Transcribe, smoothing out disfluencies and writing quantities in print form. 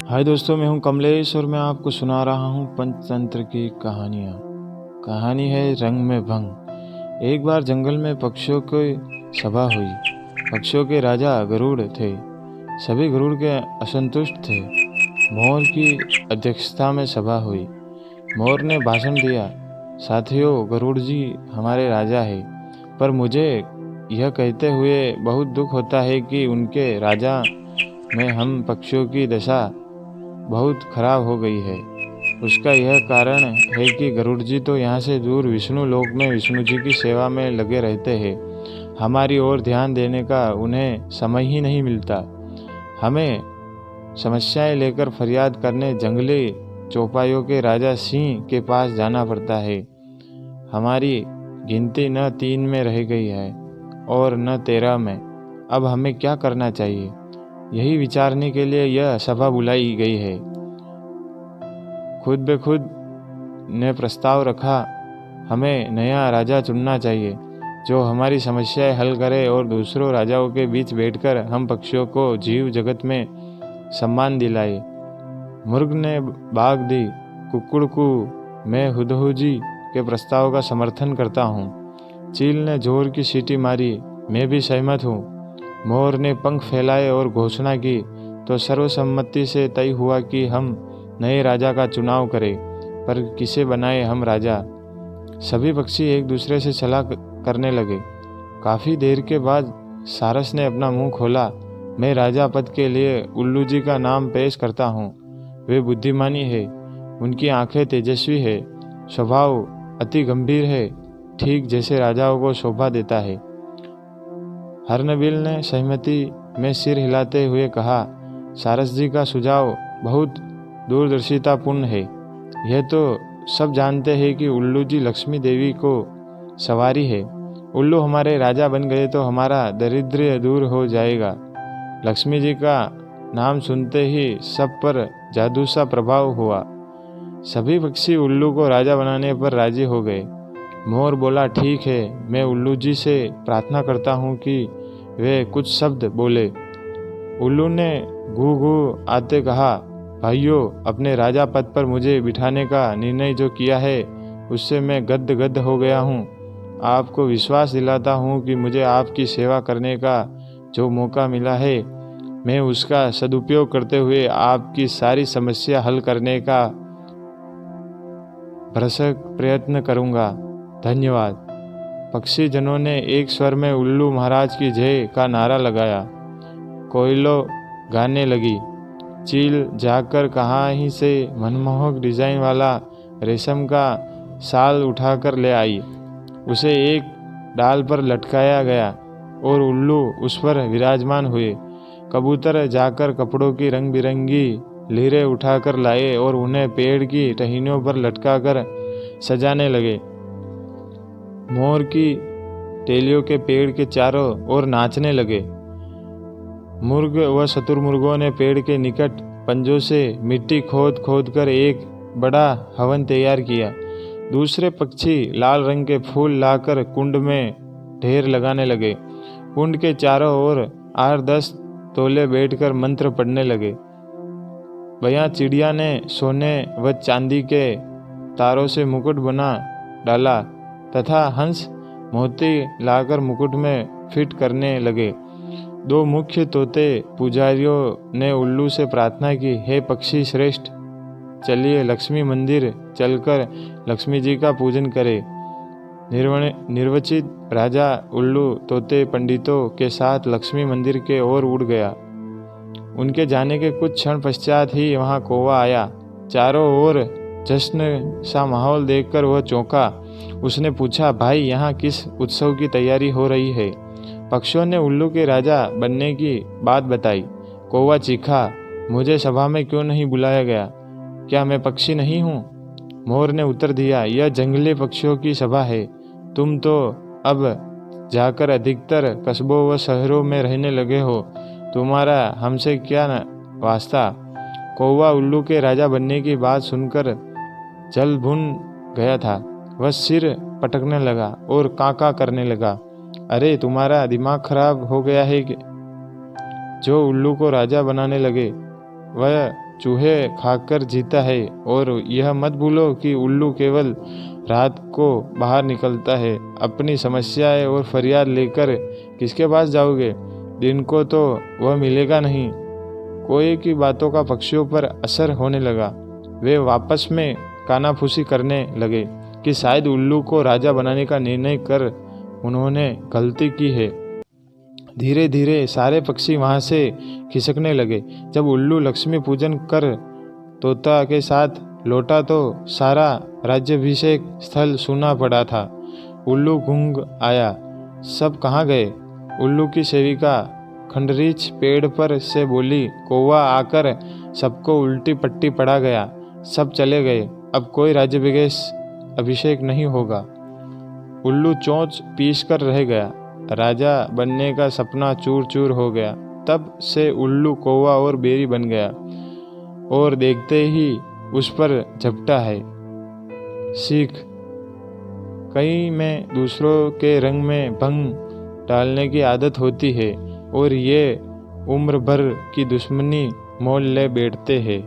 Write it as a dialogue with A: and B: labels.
A: हाय दोस्तों, मैं हूं कमलेश और मैं आपको सुना रहा हूं पंचतंत्र की कहानियां। कहानी है रंग में भंग। एक बार जंगल में पक्षियों की सभा हुई। पक्षियों के राजा गरुड़ थे। सभी गरुड़ के असंतुष्ट थे। मोर की अध्यक्षता में सभा हुई। मोर ने भाषण दिया, साथियों, गरुड़ जी हमारे राजा है, पर मुझे यह कहते हुए बहुत दुख होता है कि उनके राजा में हम पक्षियों की दशा बहुत खराब हो गई है। उसका यह कारण है कि गरुड़ जी तो यहाँ से दूर विष्णु लोक में विष्णु जी की सेवा में लगे रहते हैं। हमारी ओर ध्यान देने का उन्हें समय ही नहीं मिलता। हमें समस्याएं लेकर फरियाद करने जंगली चौपाइयों के राजा सिंह के पास जाना पड़ता है। हमारी गिनती न 3 में रह गई है और न 13 में। अब हमें क्या करना चाहिए, यही विचारने के लिए यह सभा बुलाई गई है। खुद ब खुद ने प्रस्ताव रखा, हमें नया राजा चुनना चाहिए जो हमारी समस्याएं हल करे और दूसरों राजाओं के बीच बैठकर हम पक्षियों को जीव जगत में सम्मान दिलाए। मुर्ग ने बाग दी, कुक्कुड़ को मैं हुदहुदी के प्रस्ताव का समर्थन करता हूँ। चील ने जोर की सीटी मारी, मैं भी सहमत हूँ। मोर ने पंख फैलाए और घोषणा की तो सर्वसम्मति से तय हुआ कि हम नए राजा का चुनाव करें, पर किसे बनाए हम राजा। सभी पक्षी एक दूसरे से सलाह करने लगे। काफ़ी देर के बाद सारस ने अपना मुंह खोला, मैं राजा पद के लिए उल्लू जी का नाम पेश करता हूँ। वे बुद्धिमानी है, उनकी आंखें तेजस्वी है, स्वभाव अति गंभीर है, ठीक जैसे राजाओं को शोभा देता है। हर्नबिल ने सहमति में सिर हिलाते हुए कहा, सारस जी का सुझाव बहुत दूरदर्शितापूर्ण है। यह तो सब जानते हैं कि उल्लू जी लक्ष्मी देवी को सवारी है। उल्लू हमारे राजा बन गए तो हमारा दरिद्र दूर हो जाएगा। लक्ष्मी जी का नाम सुनते ही सब पर जादू सा प्रभाव हुआ। सभी पक्षी उल्लू को राजा बनाने पर राजी हो गए। मोर बोला, ठीक है, मैं उल्लू जी से प्रार्थना करता हूँ कि वे कुछ शब्द बोले। उल्लू ने घू घू आते कहा, भाइयों, अपने राजा पद पर मुझे बिठाने का निर्णय जो किया है उससे मैं गद गद हो गया हूँ। आपको विश्वास दिलाता हूँ कि मुझे आपकी सेवा करने का जो मौका मिला है, मैं उसका सदुपयोग करते हुए आपकी सारी समस्या हल करने का भरसक प्रयत्न करूँगा। धन्यवाद। पक्षी जनों ने एक स्वर में उल्लू महाराज की जय का नारा लगाया। कोयलो गाने लगी। चील जाकर कहाँ ही से मनमोहक डिजाइन वाला रेशम का शाल उठाकर ले आई। उसे एक डाल पर लटकाया गया और उल्लू उस पर विराजमान हुए। कबूतर जाकर कपड़ों की रंग बिरंगी लीरें उठाकर लाए और उन्हें पेड़ की टहनियों पर लटकाकर सजाने लगे। मोर की टेलियों के पेड़ के चारों ओर नाचने लगे। मुर्ग व शतुरमुर्गों ने पेड़ के निकट पंजों से मिट्टी खोद खोद कर एक बड़ा हवन तैयार किया। दूसरे पक्षी लाल रंग के फूल लाकर कुंड में ढेर लगाने लगे। कुंड के चारों ओर 8-10 तोले बैठकर मंत्र पढ़ने लगे। वहाँ चिड़िया ने सोने व चांदी के तारों से मुकुट बना डाला तथा हंस मोती लाकर मुकुट में फिट करने लगे। 2 मुख्य तोते पुजारियों ने उल्लू से प्रार्थना की, हे पक्षी श्रेष्ठ, चलिए लक्ष्मी मंदिर चलकर लक्ष्मी जी का पूजन करें। निर्वचित राजा उल्लू तोते पंडितों के साथ लक्ष्मी मंदिर के ओर उड़ गया। उनके जाने के कुछ क्षण पश्चात ही वहाँ कौवा आया। चारों ओर जश्न सा माहौल देखकर वह चौंका। उसने पूछा, भाई, यहाँ किस उत्सव की तैयारी हो रही है? पक्षियों ने उल्लू के राजा बनने की बात बताई। कौवा चीखा, मुझे सभा में क्यों नहीं बुलाया गया? क्या मैं पक्षी नहीं हूँ? मोर ने उत्तर दिया, यह जंगली पक्षियों की सभा है। तुम तो अब जाकर अधिकतर कस्बों व शहरों में रहने लगे हो, तुम्हारा हमसे क्या वास्ता? कौवा उल्लू के राजा बनने की बात सुनकर जल भुन गया था। वह सिर पटकने लगा और काका करने लगा। अरे, तुम्हारा दिमाग खराब हो गया है कि जो उल्लू को राजा बनाने लगे? वह चूहे खाकर जीता है। और यह मत भूलो कि उल्लू केवल रात को बाहर निकलता है। अपनी समस्याएं और फरियाद लेकर किसके पास जाओगे? दिन को तो वह मिलेगा नहीं। कोई की बातों का पक्षियों पर असर होने लगा। वे आपस में कानाफूसी करने लगे कि शायद उल्लू को राजा बनाने का निर्णय कर उन्होंने गलती की है। धीरे धीरे सारे पक्षी वहां से खिसकने लगे। जब उल्लू लक्ष्मी पूजन कर तोता के साथ लौटा तो सारा राज्याभिषेक स्थल सूना पड़ा था। उल्लू गूंग आया। सब कहाँ गए? उल्लू की सेविका खंडरीच पेड़ पर से बोली। कौवा आकर सबको उल्टी पट्टी पड़ा गया। सब चले गए। अब कोई राज्याभिषेक नहीं होगा। उल्लू चोंच पीस कर रह गया। राजा बनने का सपना चूर चूर हो गया। तब से उल्लू कौवा और बेरी बन गया और देखते ही उस पर झपटा है। सीख, कई में दूसरों के रंग में भंग डालने की आदत होती है और ये उम्र भर की दुश्मनी मोल ले बैठते हैं।